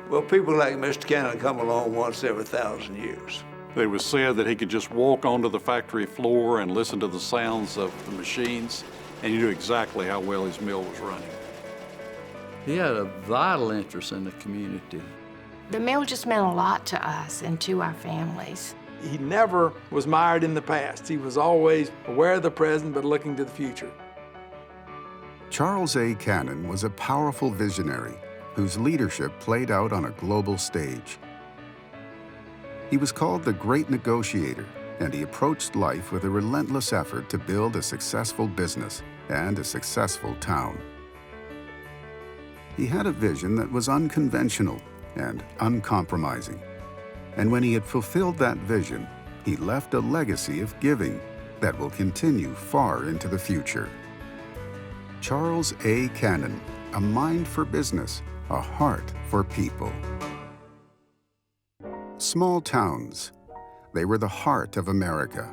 Well, people like Mr. Cannon come along once every 1,000 years. It was said that he could just walk onto the factory floor and listen to the sounds of the machines, and he knew exactly how well his mill was running. He had a vital interest in the community. The mill just meant a lot to us and to our families. He never was mired in the past. He was always aware of the present, but looking to the future. Charles A. Cannon was a powerful visionary whose leadership played out on a global stage. He was called the Great Negotiator, and he approached life with a relentless effort to build a successful business and a successful town. He had a vision that was unconventional and uncompromising. And when he had fulfilled that vision, he left a legacy of giving that will continue far into the future. Charles A. Cannon, a mind for business, a heart for people. Small towns. They were the heart of America.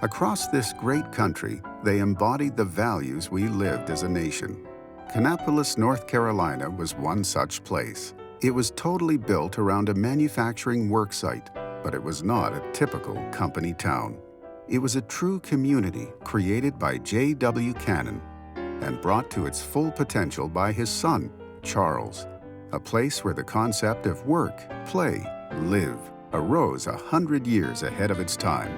Across this great country, they embodied the values we lived as a nation. Kannapolis, North Carolina was one such place. It was totally built around a manufacturing work site, but it was not a typical company town. It was a true community created by J.W. Cannon and brought to its full potential by his son, Charles. A place where the concept of work, play, live arose 100 years ahead of its time.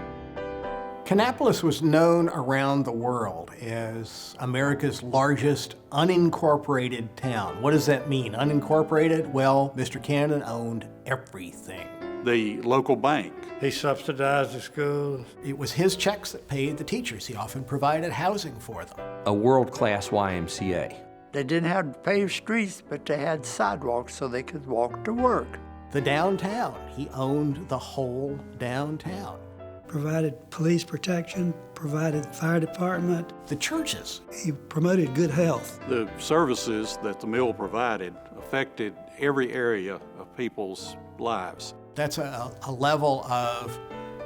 Kannapolis was known around the world as America's largest unincorporated town. What does that mean, unincorporated? Well, Mr. Cannon owned everything. The local bank. He subsidized the schools. It was his checks that paid the teachers. He often provided housing for them. A world-class YMCA. They didn't have paved streets, but they had sidewalks so they could walk to work. The downtown, he owned the whole downtown. Provided police protection, provided fire department. The churches. He promoted good health. The services that the mill provided affected every area of people's lives. That's a level of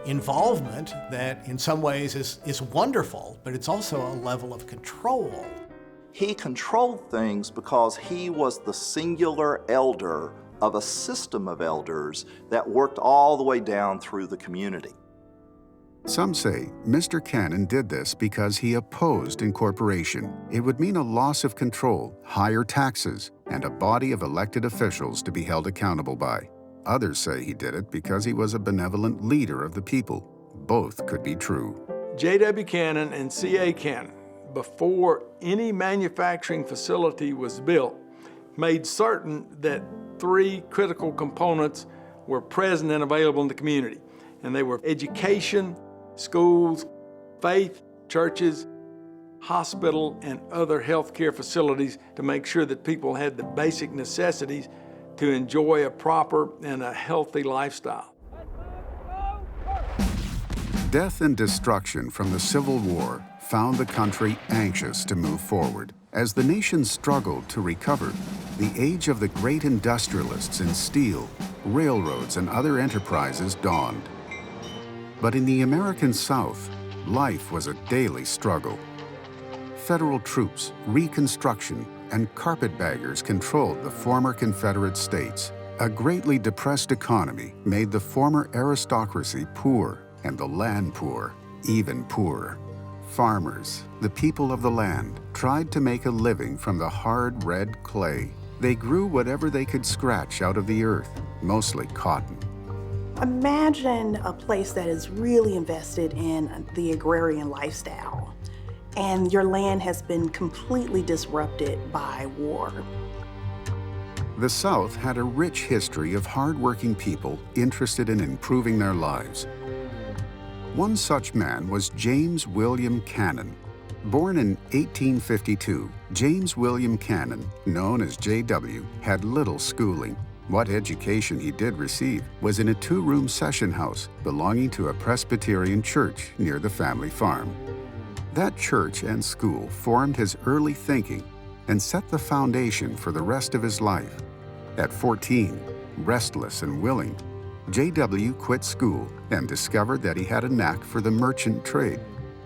involvement that in some ways is wonderful, but it's also a level of control. He controlled things because he was the singular elder of a system of elders that worked all the way down through the community. Some say Mr. Cannon did this because he opposed incorporation. It would mean a loss of control, higher taxes, and a body of elected officials to be held accountable by. Others say he did it because he was a benevolent leader of the people. Both could be true. J.W. Cannon and C.A. Cannon, before any manufacturing facility was built, made certain that 3 critical components were present and available in the community. And they were education, schools, faith, churches, hospital, and other healthcare facilities to make sure that people had the basic necessities to enjoy a proper and a healthy lifestyle. Death and destruction from the Civil War found the country anxious to move forward. As the nation struggled to recover, the age of the great industrialists in steel, railroads, and other enterprises dawned. But in the American South, life was a daily struggle. Federal troops, Reconstruction, and carpetbaggers controlled the former Confederate states. A greatly depressed economy made the former aristocracy poor and the land poor, even poorer. Farmers, the people of the land, tried to make a living from the hard red clay. They grew whatever they could scratch out of the earth, mostly cotton. Imagine a place that is really invested in the agrarian lifestyle, and your land has been completely disrupted by war. The South had a rich history of hard-working people interested in improving their lives. One such man was James William Cannon. Born in 1852, James William Cannon, known as J.W., had little schooling. What education he did receive was in a 2-room session house belonging to a Presbyterian church near the family farm. That church and school formed his early thinking and set the foundation for the rest of his life. At 14, restless and willing, J.W. quit school and discovered that he had a knack for the merchant trade.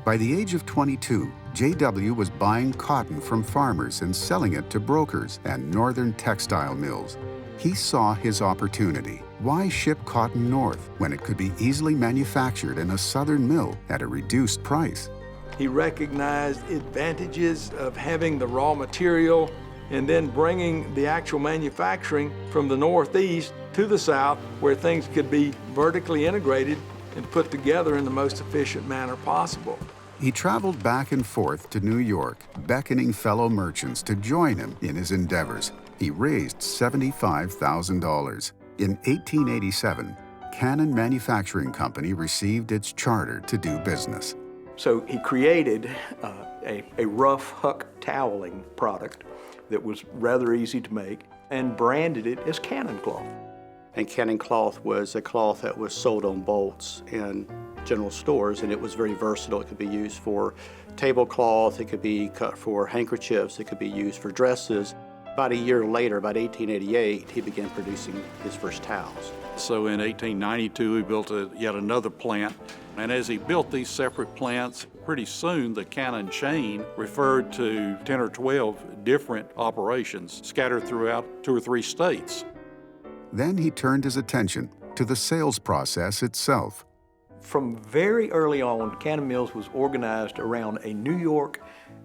By the age of 22, J.W. was buying cotton from farmers and selling it to brokers and northern textile mills. He saw his opportunity. Why ship cotton north when it could be easily manufactured in a southern mill at a reduced price? He recognized advantages of having the raw material and then bringing the actual manufacturing from the Northeast to the South, where things could be vertically integrated and put together in the most efficient manner possible. He traveled back and forth to New York, beckoning fellow merchants to join him in his endeavors. He raised $75,000. In 1887, Cannon Manufacturing Company received its charter to do business. So he created a rough huck toweling product that was rather easy to make and branded it as Cannon cloth. And Cannon cloth was a cloth that was sold on bolts in general stores, and it was very versatile. It could be used for tablecloth, it could be cut for handkerchiefs, it could be used for dresses. About a year later, about 1888, he began producing his first towels. So in 1892, he built yet another plant. And as he built these separate plants, pretty soon the Cannon chain referred to 10 or 12 different operations scattered throughout 2 or 3 states. Then he turned his attention to the sales process itself. From very early on, Cannon Mills was organized around a New York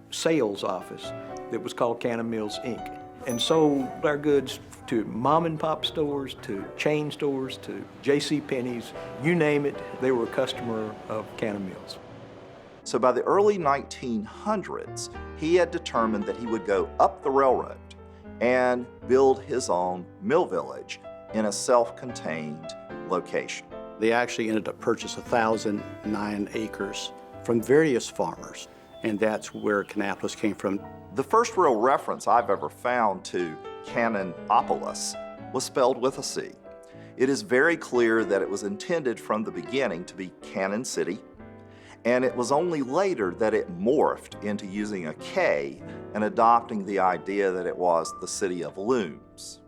sales office that was called Cannon Mills, Inc. and sold our goods to mom and pop stores, to chain stores, to J.C. Penney's, you name it, they were a customer of Cannon Mills. So by the early 1900s, he had determined that he would go up the railroad and build his own mill village in a self-contained location. They actually ended up purchasing 1,009 acres from various farmers, and that's where Kannapolis came from. The first real reference I've ever found to Cannonopolis was spelled with a C. It is very clear that it was intended from the beginning to be Cannon City, and it was only later that it morphed into using a K and adopting the idea that it was the city of looms.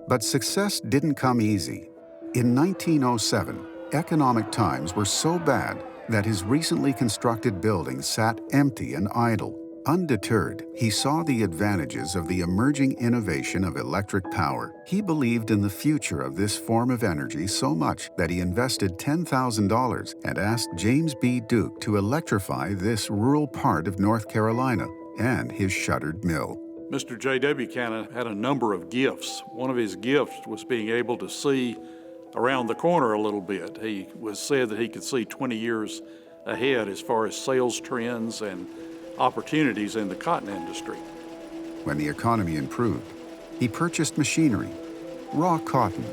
But success didn't come easy. In 1907, economic times were so bad that his recently constructed building sat empty and idle. Undeterred, he saw the advantages of the emerging innovation of electric power. He believed in the future of this form of energy so much that he invested $10,000 and asked James B. Duke to electrify this rural part of North Carolina and his shuttered mill. Mr. J.W. Cannon had a number of gifts. One of his gifts was being able to see around the corner a little bit. He was said that he could see 20 years ahead as far as sales trends and opportunities in the cotton industry. When the economy improved, he purchased machinery, raw cotton,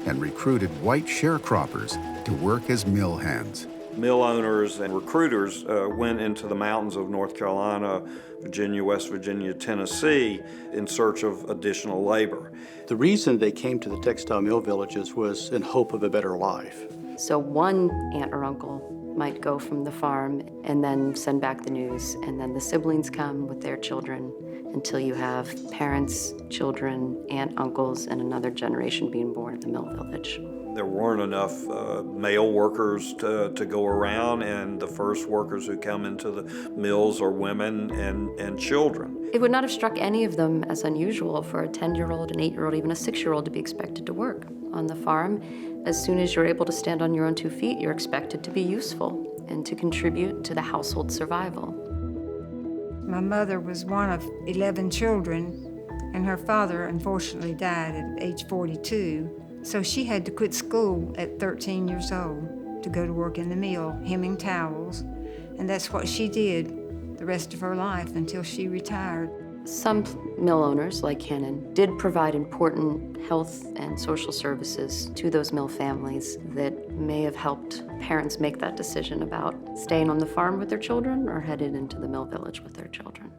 and recruited white sharecroppers to work as mill hands. Mill owners and recruiters went into the mountains of North Carolina, Virginia, West Virginia, Tennessee in search of additional labor. The reason they came to the textile mill villages was in hope of a better life. So one aunt or uncle might go from the farm and then send back the news, and then the siblings come with their children until you have parents, children, aunt, uncles, and another generation being born at the mill village. There weren't enough male workers to go around, and the first workers who come into the mills are women and children. It would not have struck any of them as unusual for a 10-year-old, an 8-year-old, even a 6-year-old to be expected to work on the farm. As soon as you're able to stand on your own 2 feet, you're expected to be useful and to contribute to the household survival. My mother was one of 11 children, and her father unfortunately died at age 42. So she had to quit school at 13 years old to go to work in the mill, hemming towels. And that's what she did the rest of her life until she retired. Some mill owners, like Cannon, did provide important health and social services to those mill families that may have helped parents make that decision about staying on the farm with their children or headed into the mill village with their children.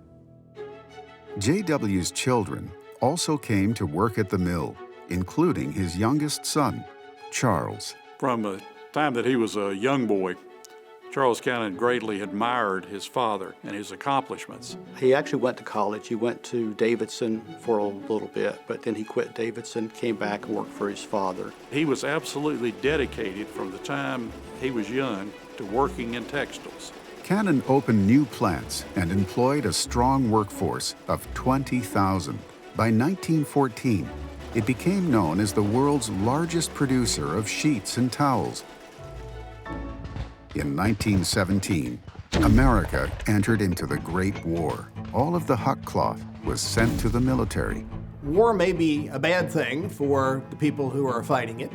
J.W.'s children also came to work at the mill, including his youngest son, Charles. From the time that he was a young boy, Charles Cannon greatly admired his father and his accomplishments. He actually went to college. He went to Davidson for a little bit, but then he quit Davidson, came back and worked for his father. He was absolutely dedicated from the time he was young to working in textiles. Cannon opened new plants and employed a strong workforce of 20,000. By 1914, it became known as the world's largest producer of sheets and towels. In 1917, America entered into the Great War. All of the huck cloth was sent to the military. War may be a bad thing for the people who are fighting it,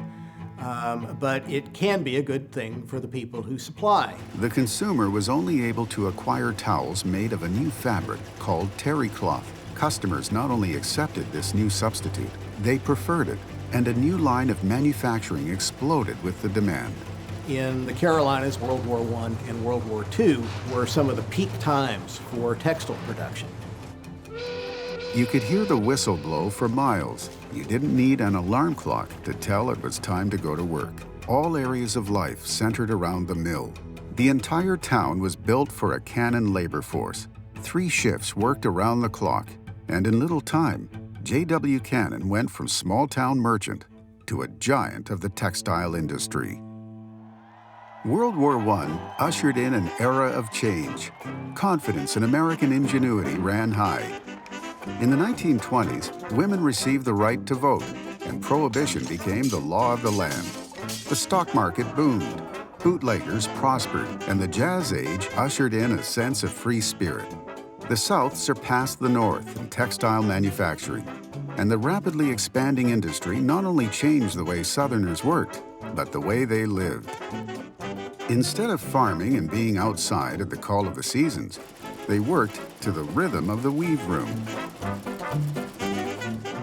but it can be a good thing for the people who supply. The consumer was only able to acquire towels made of a new fabric called terry cloth. Customers not only accepted this new substitute, they preferred it, and a new line of manufacturing exploded with the demand. In the Carolinas, World War I and World War II were some of the peak times for textile production. You could hear the whistle blow for miles. You didn't need an alarm clock to tell it was time to go to work. All areas of life centered around the mill. The entire town was built for a Cannon labor force. 3 shifts worked around the clock, and in little time, J.W. Cannon went from small-town merchant to a giant of the textile industry. World War I ushered in an era of change. Confidence in American ingenuity ran high. In the 1920s, women received the right to vote, and prohibition became the law of the land. The stock market boomed, bootleggers prospered, and the Jazz Age ushered in a sense of free spirit. The South surpassed the North in textile manufacturing, and the rapidly expanding industry not only changed the way Southerners worked, but the way they lived. Instead of farming and being outside at the call of the seasons, they worked to the rhythm of the weave room.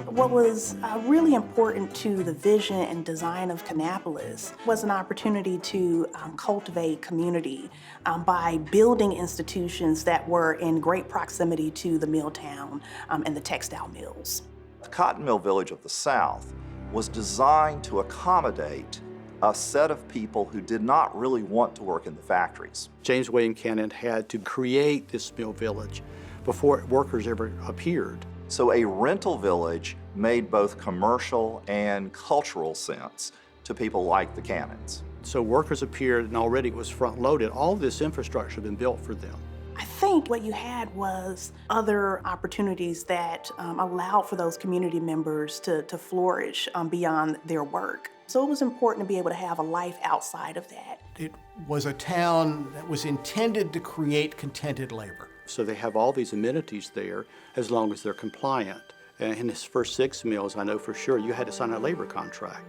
What was really important to the vision and design of Kannapolis was an opportunity to cultivate community by building institutions that were in great proximity to the mill town and the textile mills. The cotton mill village of the South was designed to accommodate a set of people who did not really want to work in the factories. James William Cannon had to create this mill village before workers ever appeared. So a rental village made both commercial and cultural sense to people like the Cannons. So workers appeared and already it was front-loaded. All this infrastructure had been built for them. I think what you had was other opportunities that allowed for those community members to flourish beyond their work. So it was important to be able to have a life outside of that. It was a town that was intended to create contented labor. So they have all these amenities there as long as they're compliant. And in his first 6 mills, I know for sure, you had to sign a labor contract.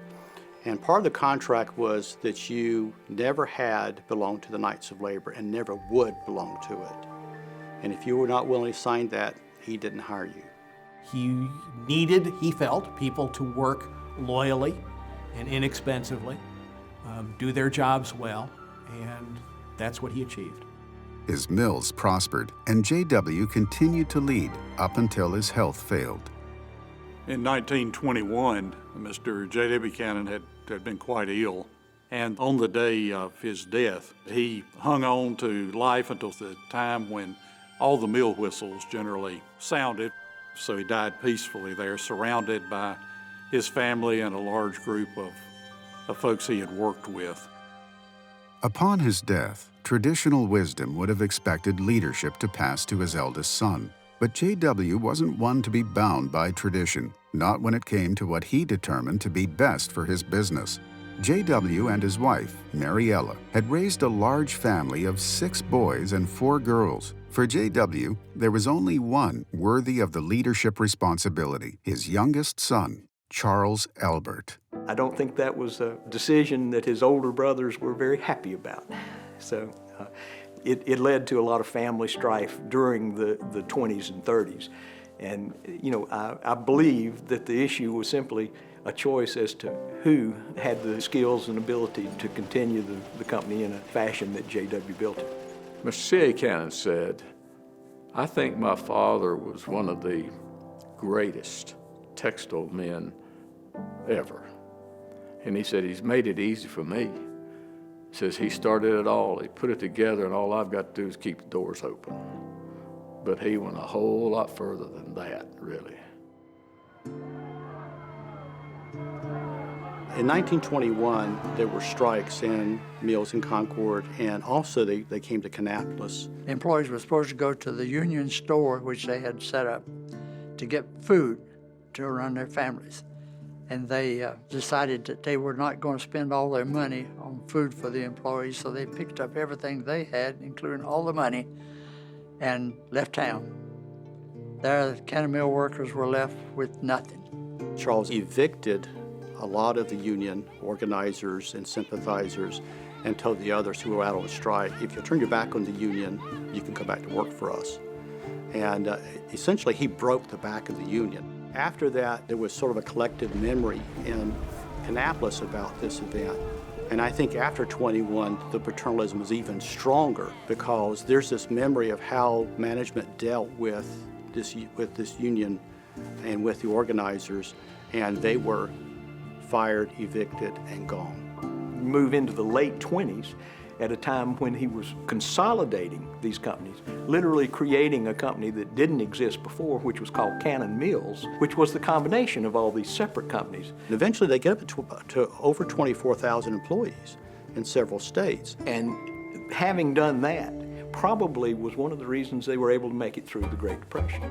And part of the contract was that you never had belonged to the Knights of Labor and never would belong to it. And if you were not willing to sign that, he didn't hire you. He needed, he felt, people to work loyally and inexpensively, do their jobs well, and that's what he achieved. His mills prospered, and J.W. continued to lead up until his health failed. In 1921, Mr. J.W. Cannon had been quite ill, and on the day of his death, he hung on to life until the time when all the mill whistles generally sounded. So he died peacefully there, surrounded by his family and a large group of folks he had worked with. Upon his death, traditional wisdom would have expected leadership to pass to his eldest son. But J.W. wasn't one to be bound by tradition, not when it came to what he determined to be best for his business. J.W. and his wife, Mariella, had raised a large family of 6 boys and 4 girls. For J.W., there was only one worthy of the leadership responsibility, his youngest son, Charles Albert. I don't think that was a decision that his older brothers were very happy about. So it led to a lot of family strife during the 20s and 30s. And, you know, I believe that the issue was simply a choice as to who had the skills and ability to continue the company in a fashion that J.W. built it. Mr. C.A. Cannon said, "I think my father was one of the greatest textile men ever." And he said, "He's made it easy for me." He says, "He started it all, he put it together, and all I've got to do is keep the doors open." But he went a whole lot further than that, really. In 1921, there were strikes in mills in Concord, and also they came to Kannapolis. Employees were supposed to go to the union store, which they had set up, to get food. to run their families. And they decided that they were not going to spend all their money on food for the employees, so they picked up everything they had, including all the money, and left town. There, the Cannon Mill workers were left with nothing. Charles evicted a lot of the union organizers and sympathizers and told the others who were out on strike, if you turn your back on the union, you can come back to work for us. And essentially, he broke the back of the union. After that, there was sort of a collective memory in Kannapolis about this event. And I think after 21, the paternalism was even stronger because there's this memory of how management dealt with this union and with the organizers, and they were fired, evicted, and gone. Move into the late 20s at a time when he was consolidating these companies, literally creating a company that didn't exist before, which was called Cannon Mills, which was the combination of all these separate companies. And eventually they get up to over 24,000 employees in several states. And having done that, probably was one of the reasons they were able to make it through the Great Depression.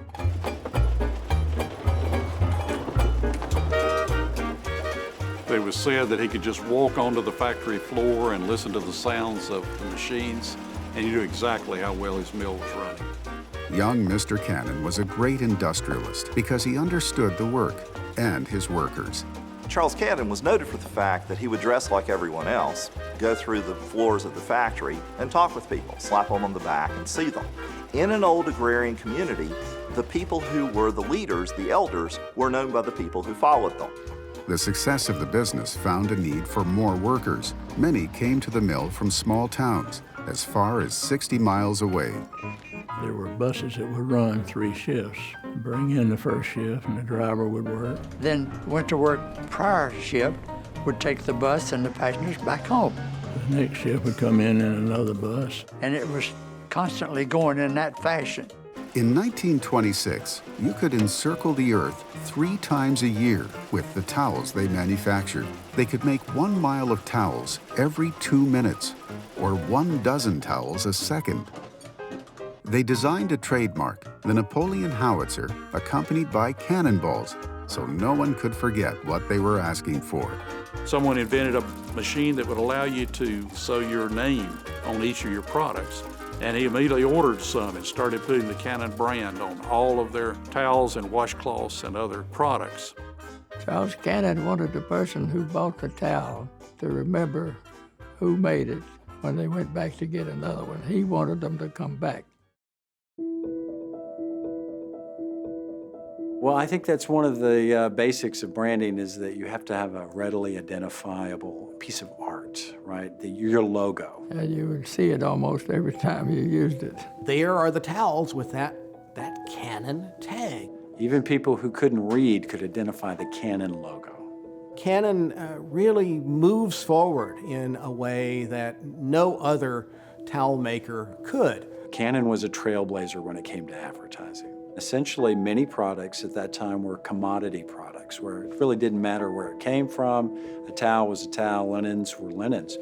It was said that he could just walk onto the factory floor and listen to the sounds of the machines, and he knew exactly how well his mill was running. Young Mr. Cannon was a great industrialist because he understood the work and his workers. Charles Cannon was noted for the fact that he would dress like everyone else, go through the floors of the factory and talk with people, slap them on the back and see them. In an old agrarian community, the people who were the leaders, the elders, were known by the people who followed them. The success of the business found a need for more workers. Many came to the mill from small towns, as far as 60 miles away. There were buses that would run 3 shifts, bring in the first shift, and the driver would work. Then went to work prior shift, would take the bus and the passengers back home. The next shift would come in another bus. And it was constantly going in that fashion. In 1926, you could encircle the earth 3 times a year with the towels they manufactured. They could make 1 mile of towels every 2 minutes, or 1 dozen towels a second. They designed a trademark, the Napoleon howitzer, accompanied by cannonballs, so no one could forget what they were asking for. Someone invented a machine that would allow you to sew your name on each of your products. And he immediately ordered some and started putting the Cannon brand on all of their towels and washcloths and other products. Charles Cannon wanted the person who bought the towel to remember who made it when they went back to get another one. He wanted them to come back. Well, I think that's one of the basics of branding is that you have to have a readily identifiable piece of art, right? Your logo. And you would see it almost every time you used it. There are the towels with that Cannon tag. Even people who couldn't read could identify the Cannon logo. Cannon really moves forward in a way that no other towel maker could. Cannon was a trailblazer when it came to advertising. Essentially, many products at that time were commodity products, where it really didn't matter where it came from. A towel was a towel, linens were linens.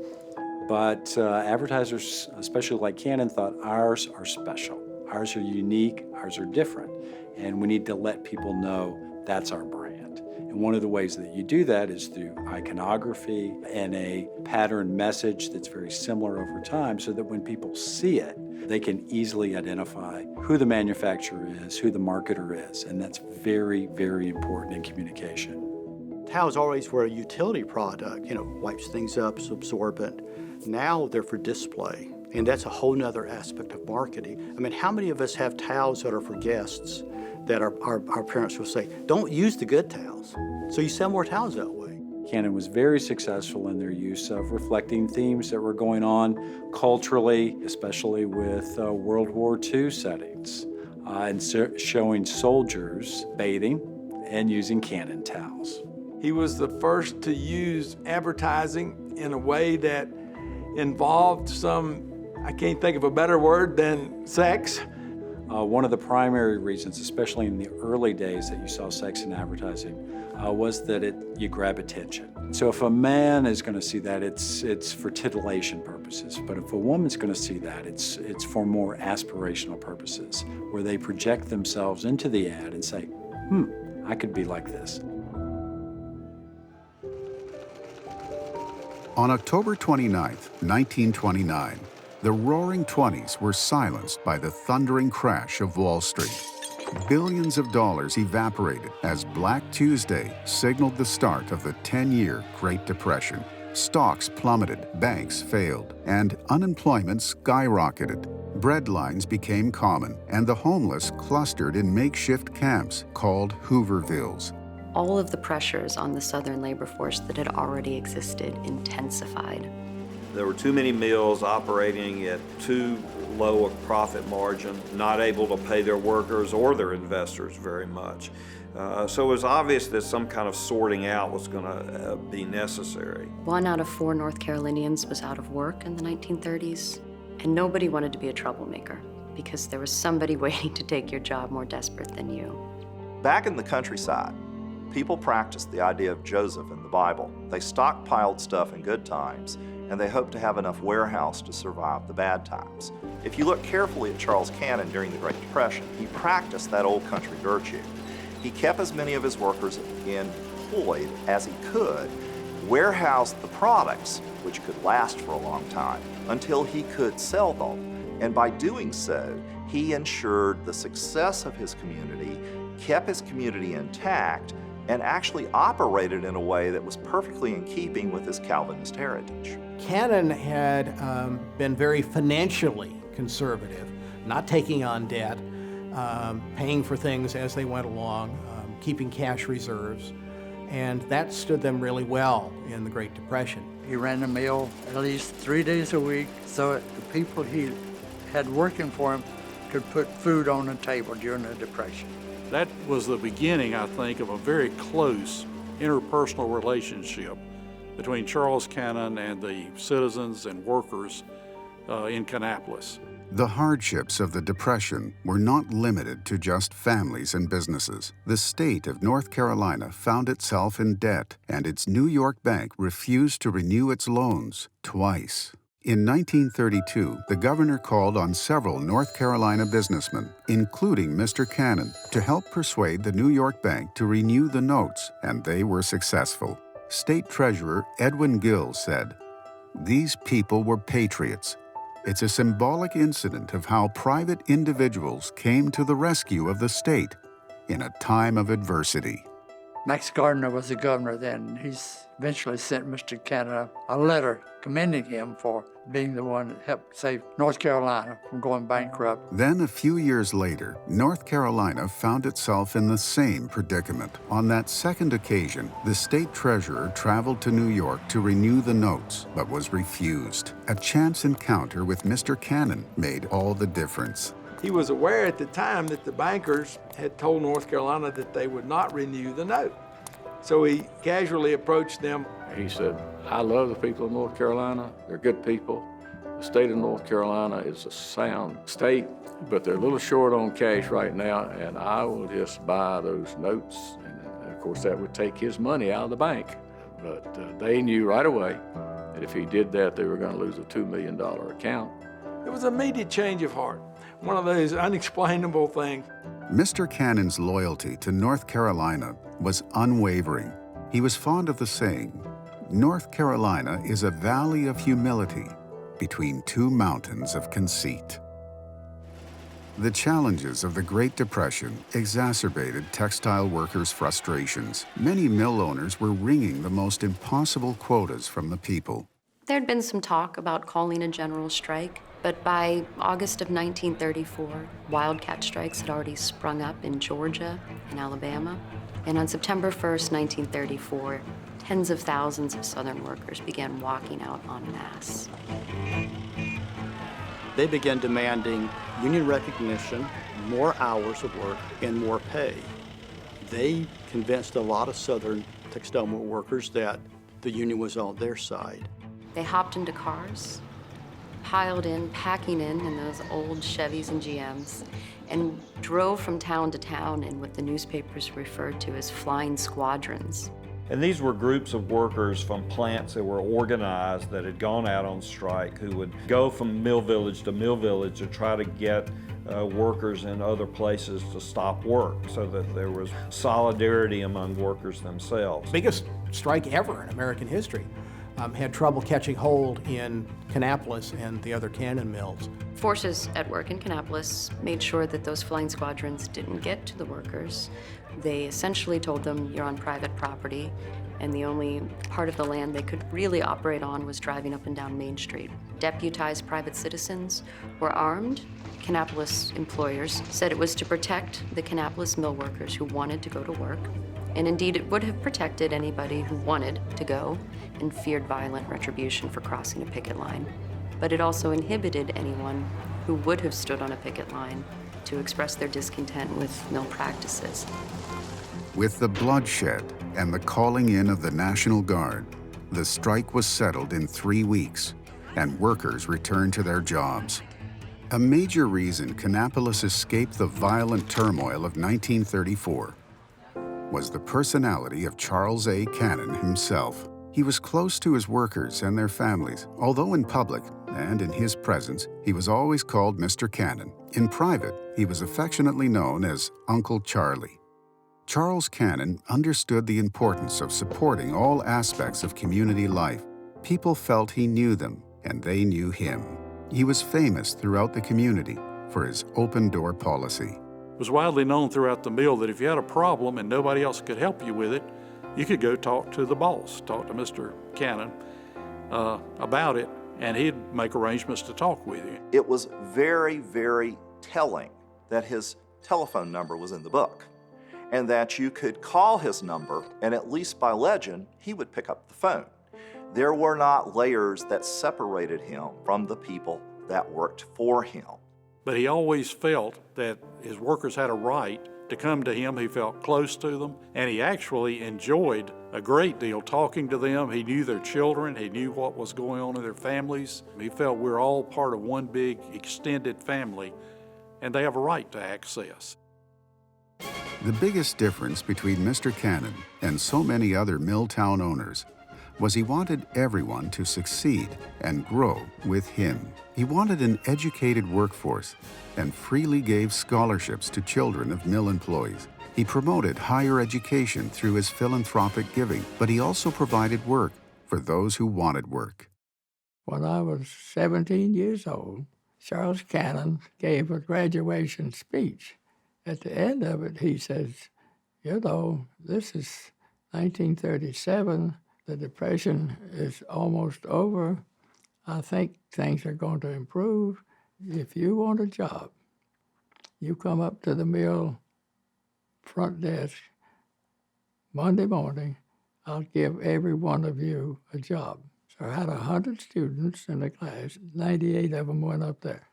But advertisers, especially like Cannon, thought ours are special. Ours are unique, ours are different. And we need to let people know that's our brand. And one of the ways that you do that is through iconography and a pattern message that's very similar over time so that when people see it, they can easily identify who the manufacturer is, who the marketer is, and that's very, very important in communication. Towels always were a utility product, wipes things up, it's absorbent. Now they're for display, and that's a whole nother aspect of marketing. I mean, how many of us have towels that are for guests that our parents will say, don't use the good towels? So you sell more towels that way. Cannon was very successful in their use of reflecting themes that were going on culturally, especially with World War II settings, and showing soldiers bathing and using Cannon towels. He was the first to use advertising in a way that involved some, I can't think of a better word than sex. One of the primary reasons, especially in the early days that you saw sex in advertising, was that you grab attention. So if a man is going to see that, it's for titillation purposes. But if a woman's going to see that, it's for more aspirational purposes, where they project themselves into the ad and say, I could be like this. On October 29, 1929, the Roaring Twenties were silenced by the thundering crash of Wall Street. Billions of dollars evaporated as Black Tuesday signaled the start of the 10-year Great Depression. Stocks plummeted, banks failed, and unemployment skyrocketed. Breadlines became common, and the homeless clustered in makeshift camps called Hoovervilles. All of the pressures on the Southern labor force that had already existed intensified. There were too many mills operating at too low a profit margin, not able to pay their workers or their investors very much. So it was obvious that some kind of sorting out was going to be necessary. 1 out of 4 North Carolinians was out of work in the 1930s, and nobody wanted to be a troublemaker because there was somebody waiting to take your job more desperate than you. Back in the countryside, people practiced the idea of Joseph in the Bible. They stockpiled stuff in good times, and they hoped to have enough warehouse to survive the bad times. If you look carefully at Charles Cannon during the Great Depression, he practiced that old country virtue. He kept as many of his workers employed as he could, warehoused the products, which could last for a long time, until he could sell them. And by doing so, he ensured the success of his community, kept his community intact, and actually operated in a way that was perfectly in keeping with his Calvinist heritage. Cannon had been very financially conservative, not taking on debt, paying for things as they went along, keeping cash reserves, and that stood them really well in the Great Depression. He ran the mill at least 3 days a week so that the people he had working for him could put food on the table during the Depression. That was the beginning, I think, of a very close interpersonal relationship between Charles Cannon and the citizens and workers in Kannapolis. The hardships of the Depression were not limited to just families and businesses. The state of North Carolina found itself in debt, and its New York bank refused to renew its loans twice. In 1932, the governor called on several North Carolina businessmen, including Mr. Cannon, to help persuade the New York bank to renew the notes, and they were successful. State Treasurer Edwin Gill said, "These people were patriots. It's a symbolic incident of how private individuals came to the rescue of the state in a time of adversity." Max Gardner was the governor then. He's eventually sent Mr. Cannon a letter commending him for being the one that helped save North Carolina from going bankrupt. Then a few years later, North Carolina found itself in the same predicament. On that second occasion, the state treasurer traveled to New York to renew the notes, but was refused. A chance encounter with Mr. Cannon made all the difference. He was aware at the time that the bankers had told North Carolina that they would not renew the note. So he casually approached them. He said, "I love the people of North Carolina. They're good people. The state of North Carolina is a sound state, but they're a little short on cash right now, and I will just buy those notes." And of course, that would take his money out of the bank. But they knew right away that if he did that, they were going to lose a $2 million account. It was an immediate change of heart, one of those unexplainable things. Mr. Cannon's loyalty to North Carolina was unwavering. He was fond of the saying, "North Carolina is a valley of humility between two mountains of conceit." The challenges of the Great Depression exacerbated textile workers' frustrations. Many mill owners were wringing the most impossible quotas from the people. There'd been some talk about calling a general strike, but by August of 1934, wildcat strikes had already sprung up in Georgia and Alabama. And on September 1st, 1934, tens of thousands of Southern workers began walking out en masse. They began demanding union recognition, more hours of work, and more pay. They convinced a lot of Southern textile mill workers that the union was on their side. They hopped into cars, piled in, packing in those old Chevys and GMs, and drove from town to town in what the newspapers referred to as flying squadrons. And these were groups of workers from plants that were organized that had gone out on strike, who would go from mill village to try to get workers in other places to stop work so that there was solidarity among workers themselves. Biggest strike ever in American history. Had trouble catching hold in Kannapolis and the other cannon mills. Forces at work in Kannapolis made sure that those flying squadrons didn't get to the workers. They essentially told them, you're on private property, and the only part of the land they could really operate on was driving up and down Main Street. Deputized private citizens were armed. Kannapolis employers said it was to protect the Kannapolis mill workers who wanted to go to work. And indeed, it would have protected anybody who wanted to go and feared violent retribution for crossing a picket line. But it also inhibited anyone who would have stood on a picket line to express their discontent with mill practices. With the bloodshed and the calling in of the National Guard, the strike was settled in 3 weeks, and workers returned to their jobs. A major reason Kannapolis escaped the violent turmoil of 1934 was the personality of Charles A. Cannon himself. He was close to his workers and their families, although in public and in his presence, he was always called Mr. Cannon. In private, he was affectionately known as Uncle Charlie. Charles Cannon understood the importance of supporting all aspects of community life. People felt he knew them, and they knew him. He was famous throughout the community for his open-door policy. It was widely known throughout the mill that if you had a problem and nobody else could help you with it, you could go talk to the boss, talk to Mr. Cannon about it, and he'd make arrangements to talk with you. It was very, very telling that his telephone number was in the book, and that you could call his number, and at least by legend, he would pick up the phone. There were not layers that separated him from the people that worked for him. But he always felt that his workers had a right to come to him. He felt close to them, and he actually enjoyed a great deal talking to them. He knew their children. He knew what was going on in their families. He felt we're all part of one big extended family, and they have a right to access. The biggest difference between Mr. Cannon and so many other Milltown owners was he wanted everyone to succeed and grow with him. He wanted an educated workforce and freely gave scholarships to children of mill employees. He promoted higher education through his philanthropic giving, but he also provided work for those who wanted work. When I was 17 years old, Charles Cannon gave a graduation speech. At the end of it, he says, you know, this is 1937. The Depression is almost over. I think things are going to improve. If you want a job, you come up to the mill front desk Monday morning. I'll give every one of you a job. So I had 100 students in the class. 98 of them went up there.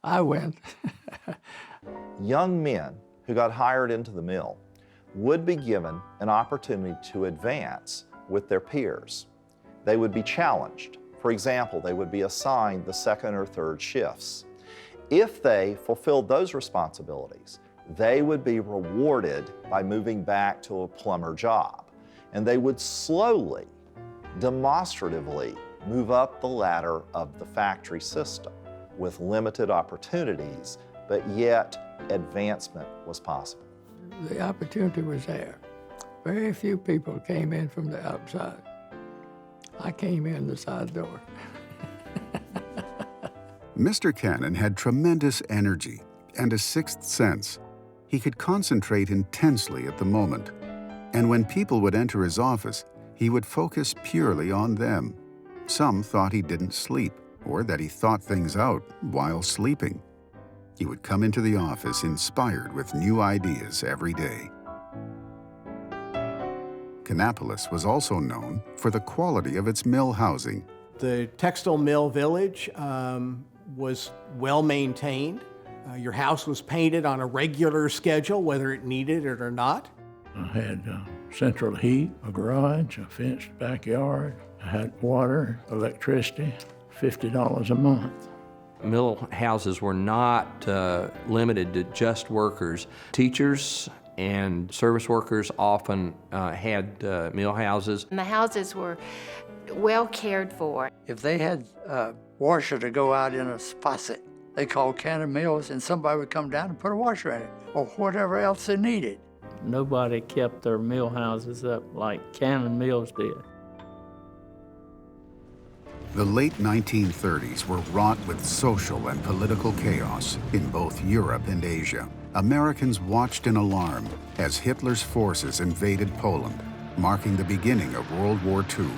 I went. Young men who got hired into the mill would be given an opportunity to advance with their peers. They would be challenged. For example, they would be assigned the second or third shifts. If they fulfilled those responsibilities, they would be rewarded by moving back to a plumber job. And they would slowly, demonstratively move up the ladder of the factory system with limited opportunities, but yet advancement was possible. The opportunity was there. Very few people came in from the outside. I came in the side door. Mr. Cannon had tremendous energy and a sixth sense. He could concentrate intensely at the moment. And when people would enter his office, he would focus purely on them. Some thought he didn't sleep, or that he thought things out while sleeping. He would come into the office inspired with new ideas every day. Kannapolis was also known for the quality of its mill housing. The textile mill village was well maintained. Your house was painted on a regular schedule, whether it needed it or not. I had central heat, a garage, a fenced backyard. I had water, electricity, $50 a month. Mill houses were not limited to just workers. Teachers and service workers often had mill houses. And the houses were well cared for. If they had a washer to go out in a faucet, They called Cannon Mills, and somebody would come down and put a washer in it, or whatever else they needed. Nobody kept their mill houses up like Cannon Mills did. The late 1930s were wrought with social and political chaos in both Europe and Asia. Americans watched in alarm as Hitler's forces invaded Poland, marking the beginning of World War II,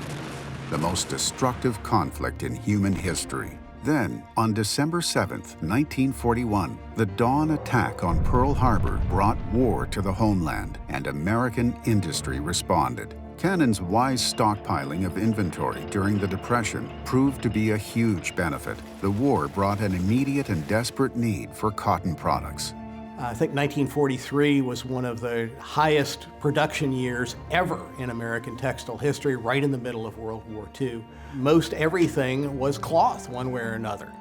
the most destructive conflict in human history. Then, on December 7th, 1941, the dawn attack on Pearl Harbor brought war to the homeland, and American industry responded. Cannon's wise stockpiling of inventory during the Depression proved to be a huge benefit. The war brought an immediate and desperate need for cotton products. I think 1943 was one of the highest production years ever in American textile history, right in the middle of World War II. Most everything was cloth, one way or another.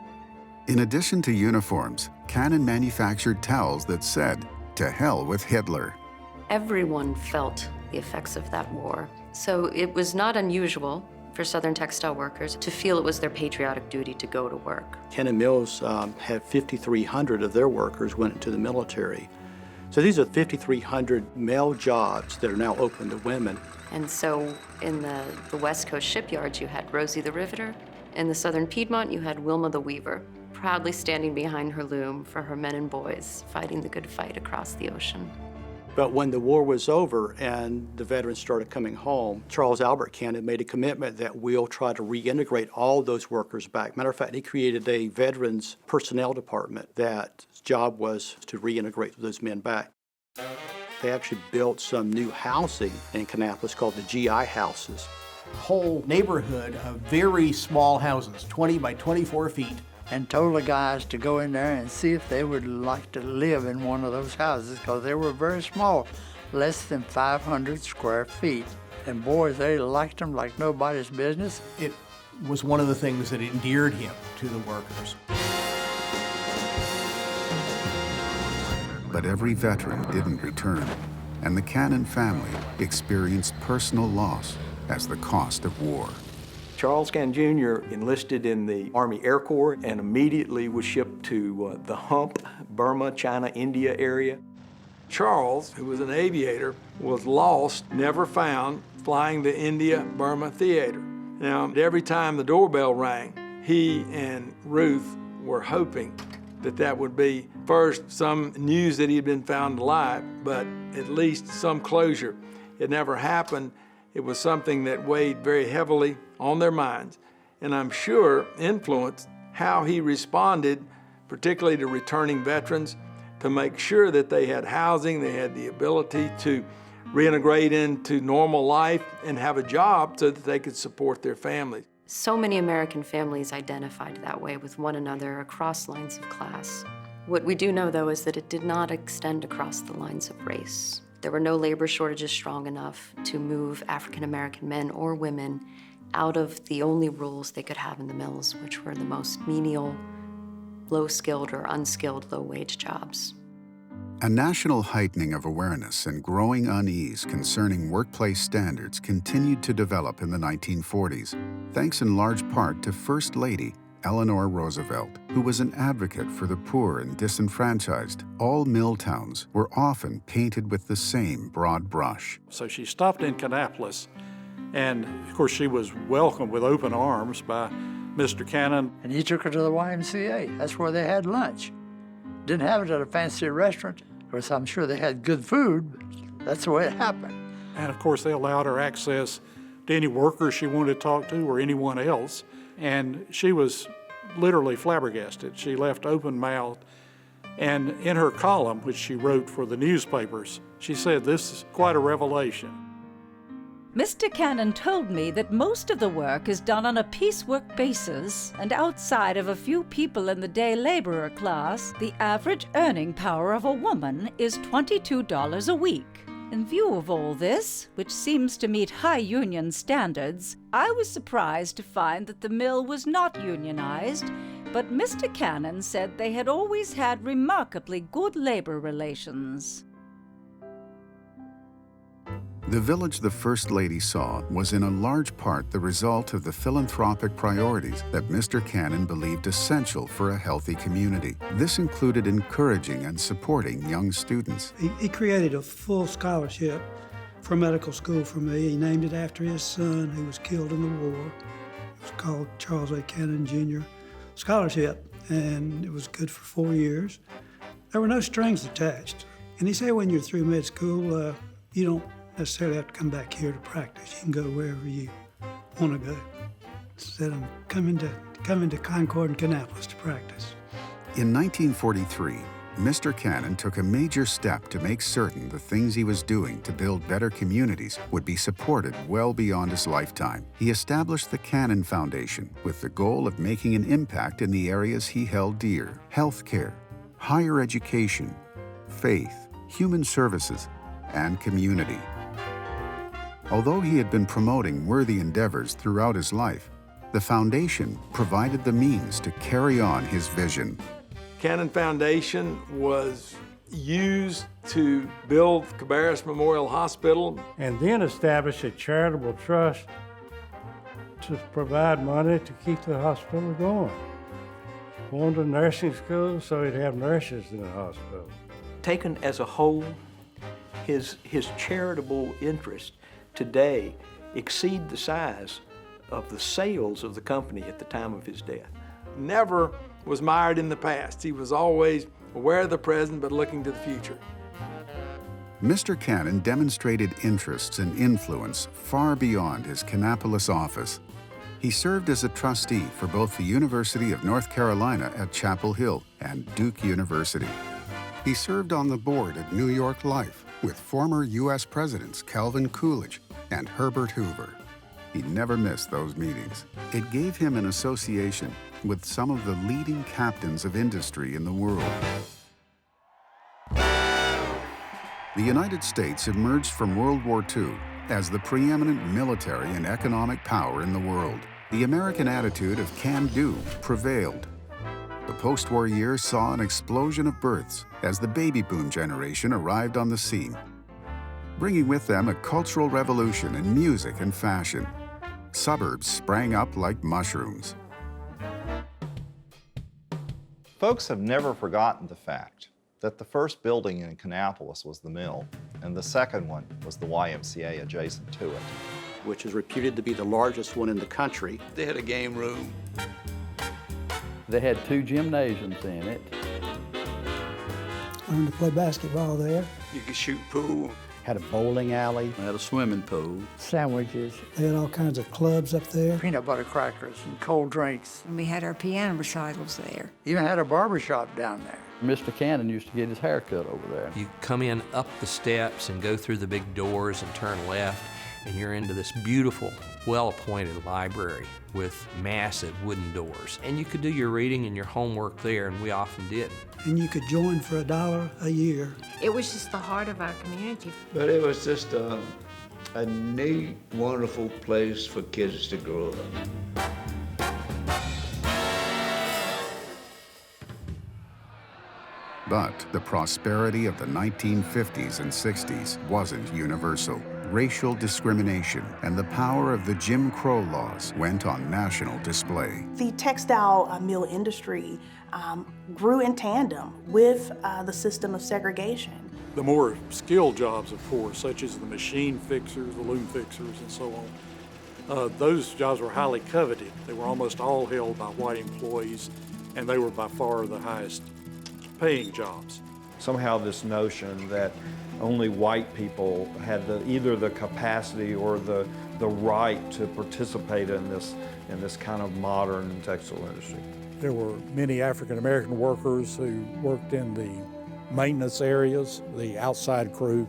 In addition to uniforms, Cannon manufactured towels that said, "To hell with Hitler." Everyone felt the effects of that war. So it was not unusual for Southern textile workers to feel it was their patriotic duty to go to work. Cannon Mills had 5,300 of their workers went into the military. So these are 5,300 male jobs that are now open to women. And so in the West Coast shipyards, you had Rosie the Riveter. In the Southern Piedmont, you had Wilma the Weaver, proudly standing behind her loom for her men and boys, fighting the good fight across the ocean. But when the war was over and the veterans started coming home, Charles Albert Cannon made a commitment that we'll try to reintegrate all those workers back. Matter of fact, he created a veterans personnel department that job was to reintegrate those men back. They actually built some new housing in Kannapolis called the GI houses. Whole neighborhood of very small houses, 20 by 24 feet. And told the guys to go in there and see if they would like to live in one of those houses, because they were very small, less than 500 square feet. And boys, they liked them like nobody's business. It was one of the things that endeared him to the workers. But every veteran didn't return, and the Cannon family experienced personal loss as the cost of war. Charles Cannon Jr. enlisted in the Army Air Corps and immediately was shipped to the Hump, Burma, China, India area. Charles, who was an aviator, was lost, never found, flying the India-Burma theater. Now, every time the doorbell rang, he and Ruth were hoping that that would be first some news that he had been found alive, but at least some closure. It never happened. It was something that weighed very heavily on their minds, and I'm sure influenced how he responded, particularly to returning veterans, to make sure that they had housing, they had the ability to reintegrate into normal life and have a job so that they could support their families. So many American families identified that way with one another across lines of class. What we do know, though, is that it did not extend across the lines of race. There were no labor shortages strong enough to move African American men or women out of the only roles they could have in the mills, which were the most menial, low-skilled or unskilled, low-wage jobs. A national heightening of awareness and growing unease concerning workplace standards continued to develop in the 1940s, thanks in large part to First Lady Eleanor Roosevelt, who was an advocate for the poor and disenfranchised. All mill towns were often painted with the same broad brush. So she stopped in Kannapolis, and of course she was welcomed with open arms by Mr. Cannon. And he took her to the YMCA. That's where they had lunch. Didn't have it at a fancy restaurant. Of course, I'm sure they had good food, but that's the way it happened. And of course, they allowed her access to any workers she wanted to talk to or anyone else. And she was literally flabbergasted. She left open-mouthed. And in her column, which she wrote for the newspapers, she said, "This is quite a revelation." Mr. Cannon told me that most of the work is done on a piecework basis, and outside of a few people in the day laborer class, the average earning power of a woman is $22 a week. In view of all this, which seems to meet high union standards, I was surprised to find that the mill was not unionized, but Mr. Cannon said they had always had remarkably good labor relations. The village the First Lady saw was in a large part the result of the philanthropic priorities that Mr. Cannon believed essential for a healthy community. This included encouraging and supporting young students. He created a full scholarship for medical school for me. He named it after his son who was killed in the war. It was called Charles A. Cannon Jr. Scholarship, and it was good for 4 years. There were no strings attached. And he said when you're through med school, you don't necessarily have to come back here to practice. You can go wherever you want to go. Instead of coming to Concord and Kannapolis to practice. In 1943, Mr. Cannon took a major step to make certain the things he was doing to build better communities would be supported well beyond his lifetime. He established the Cannon Foundation with the goal of making an impact in the areas he held dear: healthcare, higher education, faith, human services, and community. Although he had been promoting worthy endeavors throughout his life, the foundation provided the means to carry on his vision. Cannon Foundation was used to build Cabarrus Memorial Hospital. And then establish a charitable trust to provide money to keep the hospital going. Wanted a nursing school so he'd have nurses in the hospital. Taken as a whole, his charitable interest today exceed the size of the sales of the company at the time of his death. Never was mired in the past. He was always aware of the present but looking to the future. Mr. Cannon demonstrated interests and influence far beyond his Kannapolis office. He served as a trustee for both the University of North Carolina at Chapel Hill and Duke University. He served on the board at New York Life with former U.S. Presidents Calvin Coolidge and Herbert Hoover. He never missed those meetings. It gave him an association with some of the leading captains of industry in the world. The United States emerged from World War II as the preeminent military and economic power in the world. The American attitude of can-do prevailed. The post-war years saw an explosion of births as the baby boom generation arrived on the scene, bringing with them a cultural revolution in music and fashion. Suburbs sprang up like mushrooms. Folks have never forgotten the fact that the first building in Kannapolis was the mill, and the second one was the YMCA adjacent to it, which is reputed to be the largest one in the country. They had a game room. They had 2 gymnasiums in it. I learned to play basketball there. You could shoot pool. Had a bowling alley. Had a swimming pool. Sandwiches. They had all kinds of clubs up there. Peanut butter crackers and cold drinks. And we had our piano recitals there. Even had a barber shop down there. Mr. Cannon used to get his hair cut over there. You come in up the steps and go through the big doors and turn left, and you're into this beautiful, well-appointed library with massive wooden doors. And you could do your reading and your homework there, and we often did. And you could join for $1 a year. It was just the heart of our community. But it was just a neat, wonderful place for kids to grow up. But the prosperity of the 1950s and 60s wasn't universal. Racial discrimination and the power of the Jim Crow laws went on national display. The textile mill industry grew in tandem with the system of segregation. The more skilled jobs, of course, such as the machine fixers, the loom fixers, and so on, those jobs were highly coveted. They were almost all held by white employees, and they were by far the highest paying jobs. Somehow this notion that only white people had either the capacity or the right to participate in this kind of modern textile industry. There were many African American workers who worked in the maintenance areas, the outside crew,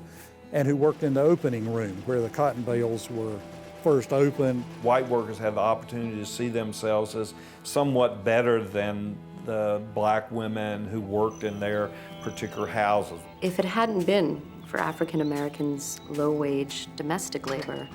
and who worked in the opening room where the cotton bales were first opened. White workers had the opportunity to see themselves as somewhat better than the black women who worked in their particular houses. If it hadn't been for African Americans' low-wage domestic labor,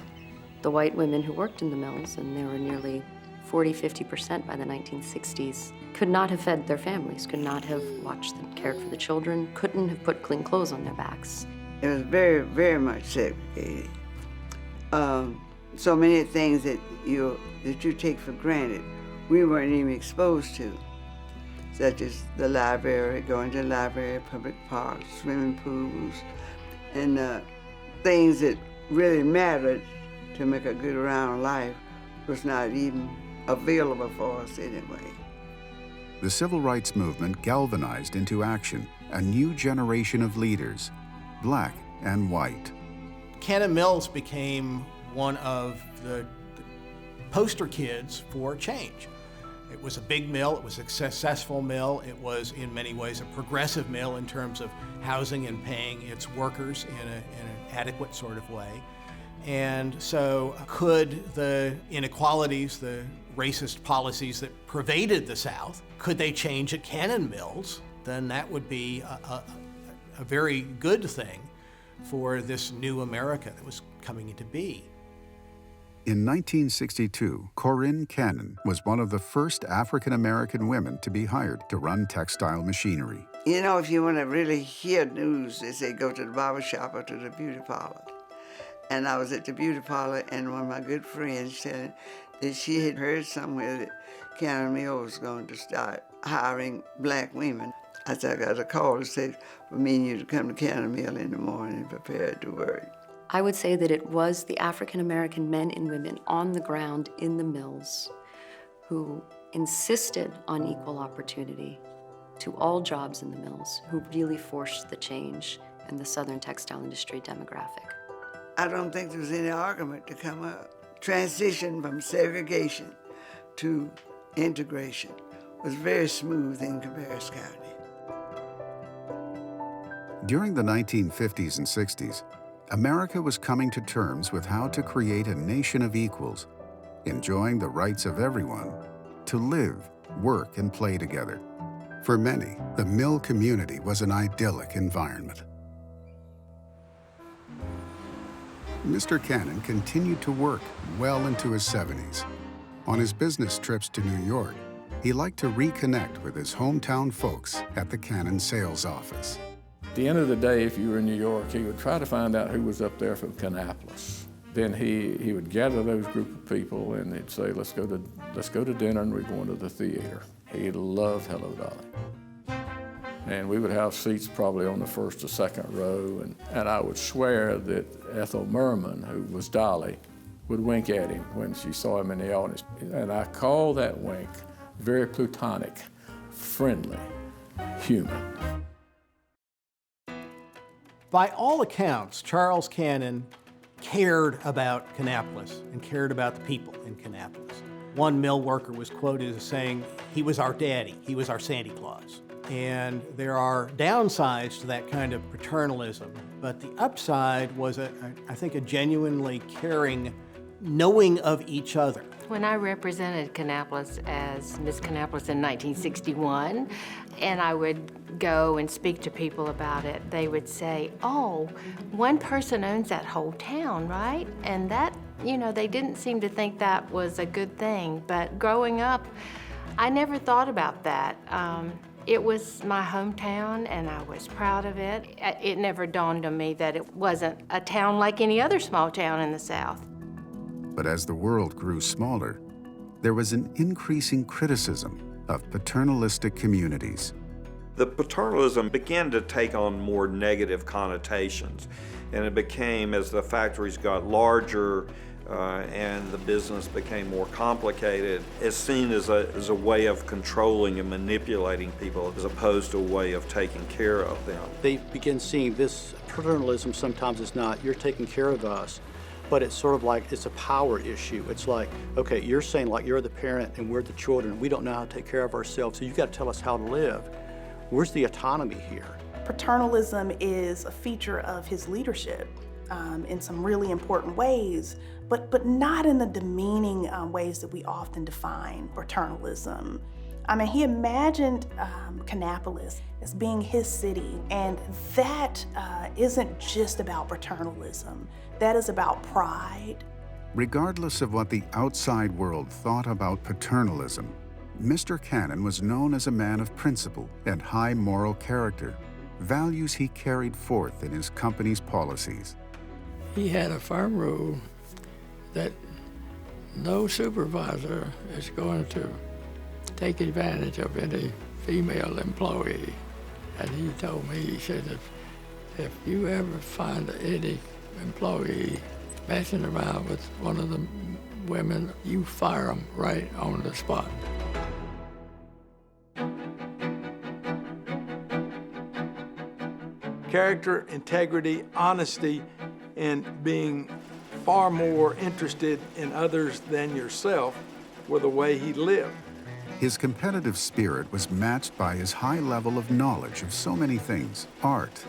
the white women who worked in the mills, and there were nearly 40–50% by the 1960s, could not have fed their families, could not have watched and cared for the children, couldn't have put clean clothes on their backs. It was very, very much segregated. so many things that you take for granted, we weren't even exposed to, such as the library, going to the library, public parks, swimming pools, and things that really mattered to make a good round life was not even available for us anyway. The civil rights movement galvanized into action a new generation of leaders, black and white. Cannon Mills became one of the poster kids for change. It was a big mill, it was a successful mill, it was in many ways a progressive mill in terms of housing and paying its workers in an adequate sort of way. And so could the inequalities, the racist policies that pervaded the South, could they change at Cannon Mills? Then that would be a very good thing for this new America that was coming into being. In 1962, Corinne Cannon was one of the first African-American women to be hired to run textile machinery. You know, if you want to really hear news, they say go to the barber shop or to the beauty parlor. And I was at the beauty parlor, and one of my good friends said that she had heard somewhere that Cannon Mills was going to start hiring black women. I said, I got a call to say for me and you to come to Cannon Mill in the morning and prepare to work. I would say that it was the African-American men and women on the ground in the mills who insisted on equal opportunity to all jobs in the mills, who really forced the change in the Southern textile industry demographic. I don't think there was any argument to come up. Transition from segregation to integration was very smooth in Cabarrus County. During the 1950s and 60s, America was coming to terms with how to create a nation of equals, enjoying the rights of everyone to live, work, and play together. For many, the mill community was an idyllic environment. Mr. Cannon continued to work well into his 70s. On his business trips to New York, he liked to reconnect with his hometown folks at the Cannon sales office. At the end of the day, if you were in New York, he would try to find out who was up there from Kannapolis. Then he would gather those group of people and he'd say, let's go to dinner, and we're going to the theater. He loved Hello, Dolly. And we would have seats probably on the first or second row, and I would swear that Ethel Merman, who was Dolly, would wink at him when she saw him in the audience. And I call that wink very plutonic, friendly, human. By all accounts, Charles Cannon cared about Kannapolis and cared about the people in Kannapolis. One mill worker was quoted as saying, he was our daddy, he was our Santa Claus. And there are downsides to that kind of paternalism, but the upside was, I think, a genuinely caring knowing of each other. When I represented Kannapolis as Miss Kannapolis in 1961, and I would go and speak to people about it, they would say, oh, one person owns that whole town, right? And that, you know, they didn't seem to think that was a good thing. But growing up, I never thought about that. It was my hometown, and I was proud of it. It never dawned on me that it wasn't a town like any other small town in the South. But as the world grew smaller, there was an increasing criticism of paternalistic communities. The paternalism began to take on more negative connotations, and it became, as the factories got larger and the business became more complicated, it's seen as a way of controlling and manipulating people as opposed to a way of taking care of them. They begin seeing this paternalism sometimes is not, you're taking care of us, but it's sort of like it's a power issue. It's like, okay, you're saying like you're the parent and we're the children. We don't know how to take care of ourselves, so you got to tell us how to live. Where's the autonomy here? Paternalism is a feature of his leadership in some really important ways, but not in the demeaning ways that we often define paternalism. I mean, he imagined Kannapolis as being his city, and that isn't just about paternalism. That is about pride. Regardless of what the outside world thought about paternalism, Mr. Cannon was known as a man of principle and high moral character, values he carried forth in his company's policies. He had a firm rule that no supervisor is going to take advantage of any female employee. And he told me, he said, if you ever find any employee messing around with one of the women, you fire them right on the spot. Character, integrity, honesty, and being far more interested in others than yourself were the way he lived. His competitive spirit was matched by his high level of knowledge of so many things: art,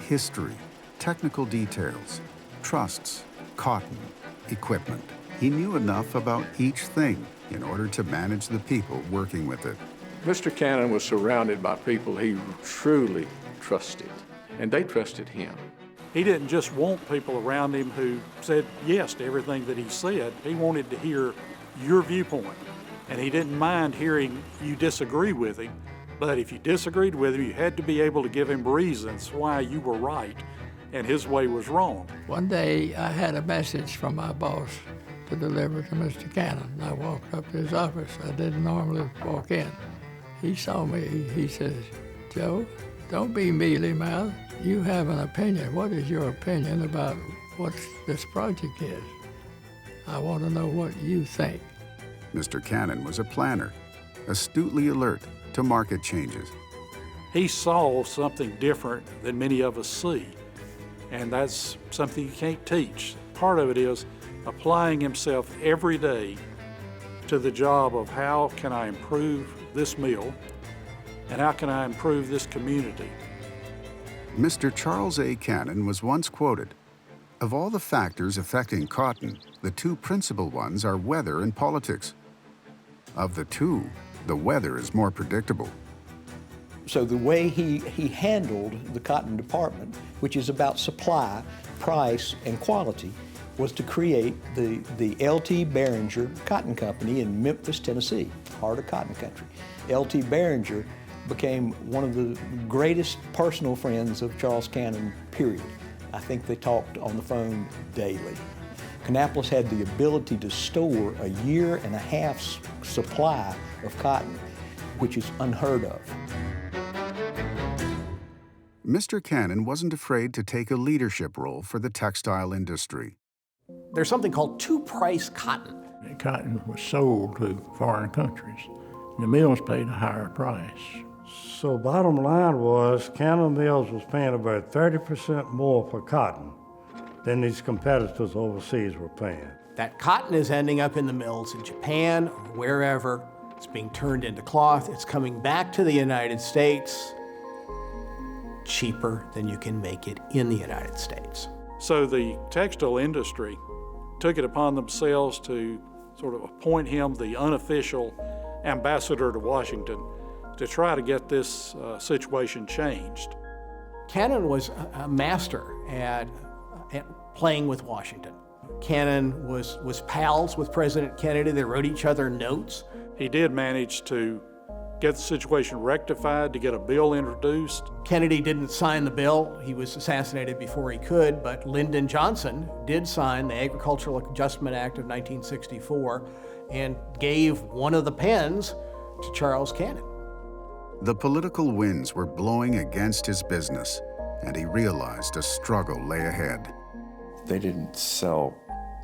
history, technical details, trusts, cotton, equipment. He knew enough about each thing in order to manage the people working with it. Mr. Cannon was surrounded by people he truly trusted, and they trusted him. He didn't just want people around him who said yes to everything that he said. He wanted to hear your viewpoint, and he didn't mind hearing you disagree with him. But if you disagreed with him, you had to be able to give him reasons why you were right and his way was wrong. One day I had a message from my boss to deliver to Mr. Cannon. I walked up to his office. I didn't normally walk in. He saw me. He says, "Joe, don't be mealy-mouthed. You have an opinion. What is your opinion about what this project is? I want to know what you think." Mr. Cannon was a planner, astutely alert to market changes. He saw something different than many of us see, and that's something you can't teach. Part of it is applying himself every day to the job of how can I improve this mill and how can I improve this community. Mr. Charles A. Cannon was once quoted, "Of all the factors affecting cotton, the two principal ones are weather and politics. Of the two, the weather is more predictable." So the way he handled the cotton department, which is about supply, price, and quality, was to create the L.T. Behringer Cotton Company in Memphis, Tennessee, heart of cotton country. L.T. Behringer became one of the greatest personal friends of Charles Cannon, period. I think they talked on the phone daily. Kannapolis had the ability to store a year and a half's supply of cotton, which is unheard of. Mr. Cannon wasn't afraid to take a leadership role for the textile industry. There's something called two-price cotton. Cotton was sold to foreign countries. The mills paid a higher price. So bottom line was, Cannon Mills was paying about 30% more for cotton than these competitors overseas were paying. That cotton is ending up in the mills in Japan or wherever. It's being turned into cloth. It's coming back to the United States cheaper than you can make it in the United States. So the textile industry took it upon themselves to sort of appoint him the unofficial ambassador to Washington to try to get this situation changed. Cannon was a master at playing with Washington. Cannon was pals with President Kennedy. They wrote each other notes. He did manage to get the situation rectified, to get a bill introduced. Kennedy didn't sign the bill. He was assassinated before he could, but Lyndon Johnson did sign the Agricultural Adjustment Act of 1964 and gave one of the pens to Charles Cannon. The political winds were blowing against his business, and he realized a struggle lay ahead. They didn't sell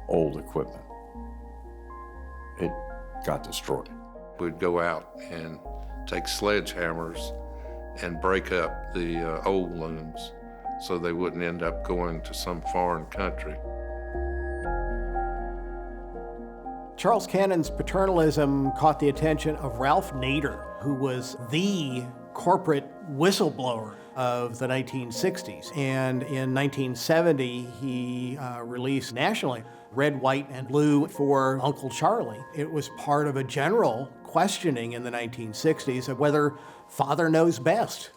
old equipment. It got destroyed. We'd go out and take sledgehammers and break up the old looms so they wouldn't end up going to some foreign country. Charles Cannon's paternalism caught the attention of Ralph Nader, who was the corporate whistleblower of the 1960s. And in 1970, he released nationally Red, White, and Blue for Uncle Charlie. It was part of a general questioning in the 1960s of whether father knows best.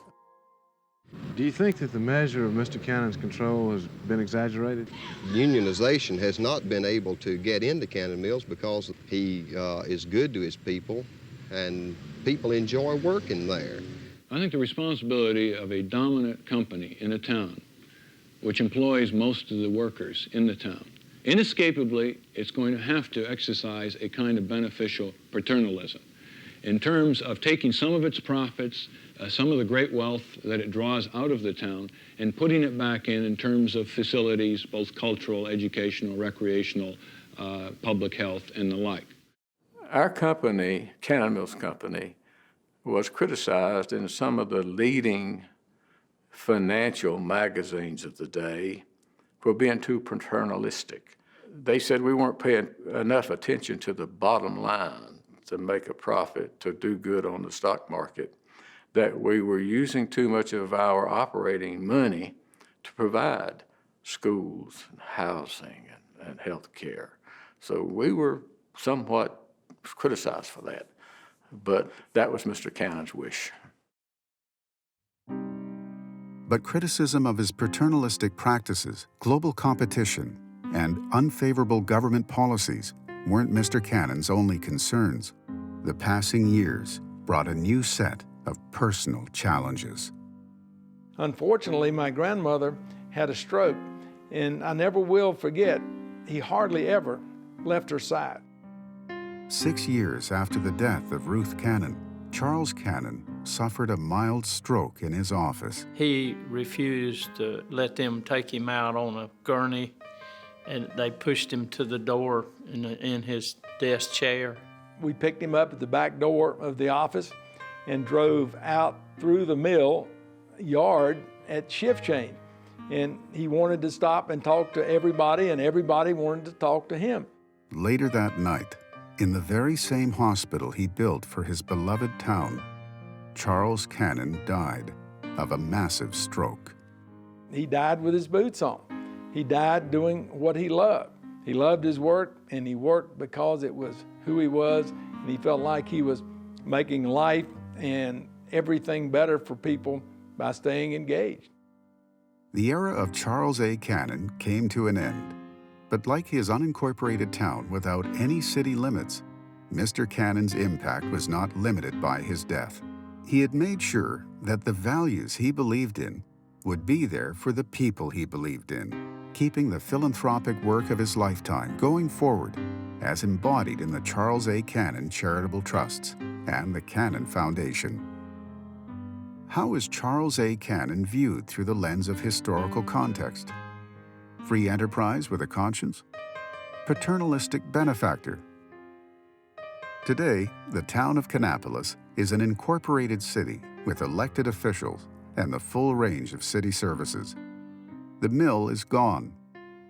Do you think that the measure of Mr. Cannon's control has been exaggerated? Unionization has not been able to get into Cannon Mills because he is good to his people and people enjoy working there. I think the responsibility of a dominant company in a town, which employs most of the workers in the town, Inescapably, it's going to have to exercise a kind of beneficial paternalism in terms of taking some of its profits, some of the great wealth that it draws out of the town, and putting it back in terms of facilities, both cultural, educational, recreational, public health, and the like. Our company, Cannon Mills Company, was criticized in some of the leading financial magazines of the day for being too paternalistic. They said we weren't paying enough attention to the bottom line to make a profit, to do good on the stock market, that we were using too much of our operating money to provide schools and housing and health care. So we were somewhat criticized for that, but that was Mr. Cannon's wish. But criticism of his paternalistic practices, global competition, and unfavorable government policies weren't Mr. Cannon's only concerns. The passing years brought a new set of personal challenges. Unfortunately, my grandmother had a stroke, and I never will forget, he hardly ever left her side. 6 years after the death of Ruth Cannon, Charles Cannon suffered a mild stroke in his office. He refused to let them take him out on a gurney, and they pushed him to the door in his desk chair. We picked him up at the back door of the office and drove out through the mill yard at shift change. And he wanted to stop and talk to everybody, and everybody wanted to talk to him. Later that night, in the very same hospital he built for his beloved town, Charles Cannon died of a massive stroke. He died with his boots on. He died doing what he loved. He loved his work, and he worked because it was who he was, and he felt like he was making life and everything better for people by staying engaged. The era of Charles A. Cannon came to an end. But like his unincorporated town without any city limits, Mr. Cannon's impact was not limited by his death. He had made sure that the values he believed in would be there for the people he believed in, keeping the philanthropic work of his lifetime going forward as embodied in the Charles A. Cannon Charitable Trusts and the Cannon Foundation. How is Charles A. Cannon viewed through the lens of historical context? Free enterprise with a conscience? Paternalistic benefactor? Today, the town of Kannapolis is an incorporated city with elected officials and the full range of city services. The mill is gone,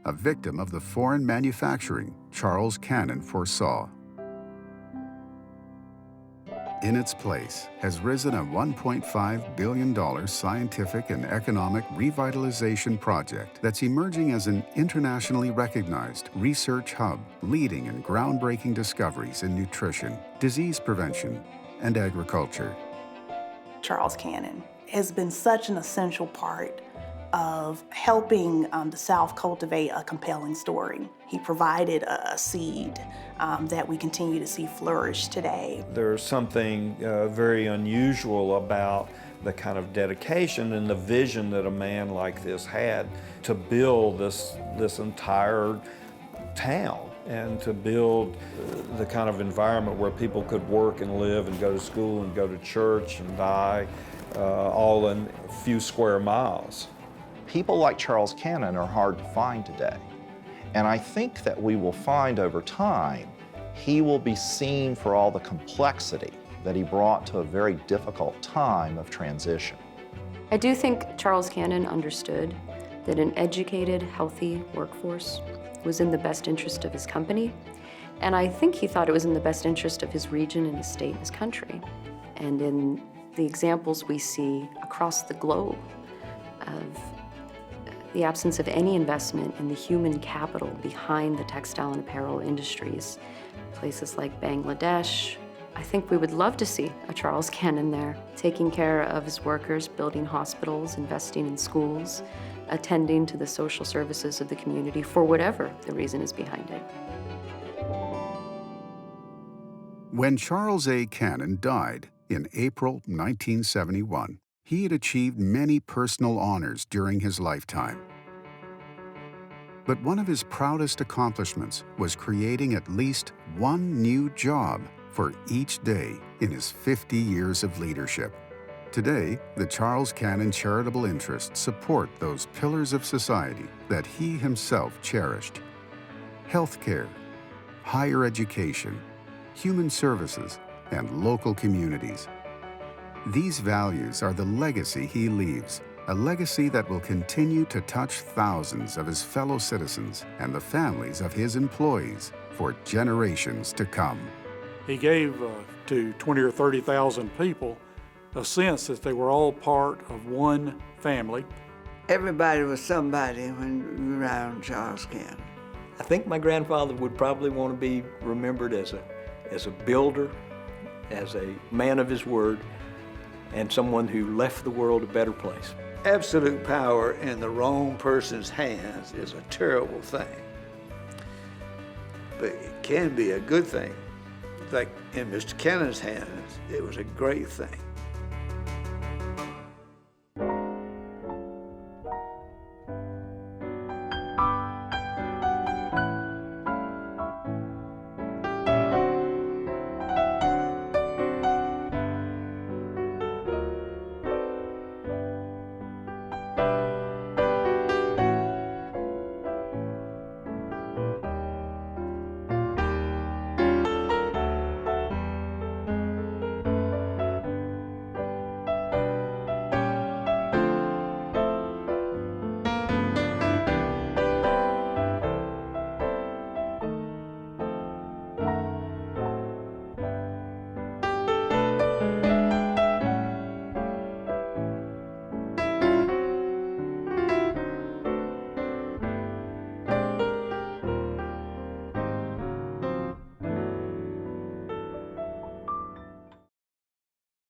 a victim of the foreign manufacturing Charles Cannon foresaw. In its place has risen a $1.5 billion scientific and economic revitalization project that's emerging as an internationally recognized research hub, leading in groundbreaking discoveries in nutrition, disease prevention, and agriculture. Charles Cannon has been such an essential part of helping the South cultivate a compelling story. He provided a seed that we continue to see flourish today. There's something very unusual about the kind of dedication and the vision that a man like this had to build this entire town and to build the kind of environment where people could work and live and go to school and go to church and die all in a few square miles. People like Charles Cannon are hard to find today. And I think that we will find over time, he will be seen for all the complexity that he brought to a very difficult time of transition. I do think Charles Cannon understood that an educated, healthy workforce was in the best interest of his company. And I think he thought it was in the best interest of his region and his state and his country. And in the examples we see across the globe of the absence of any investment in the human capital behind the textile and apparel industries, places like Bangladesh, I think we would love to see a Charles Cannon there, taking care of his workers, building hospitals, investing in schools, attending to the social services of the community for whatever the reason is behind it. When Charles A. Cannon died in April 1971, he had achieved many personal honors during his lifetime. But one of his proudest accomplishments was creating at least one new job for each day in his 50 years of leadership. Today, the Charles Cannon Charitable Interests support those pillars of society that he himself cherished: healthcare, higher education, human services, and local communities. These values are the legacy he leaves, a legacy that will continue to touch thousands of his fellow citizens and the families of his employees for generations to come. He gave to 20 or 30,000 people a sense that they were all part of one family. Everybody was somebody when we were around Charles Cannon. I think my grandfather would probably want to be remembered as a builder, as a man of his word, and someone who left the world a better place. Absolute power in the wrong person's hands is a terrible thing. But it can be a good thing. Like in Mr. Cannon's hands, it was a great thing.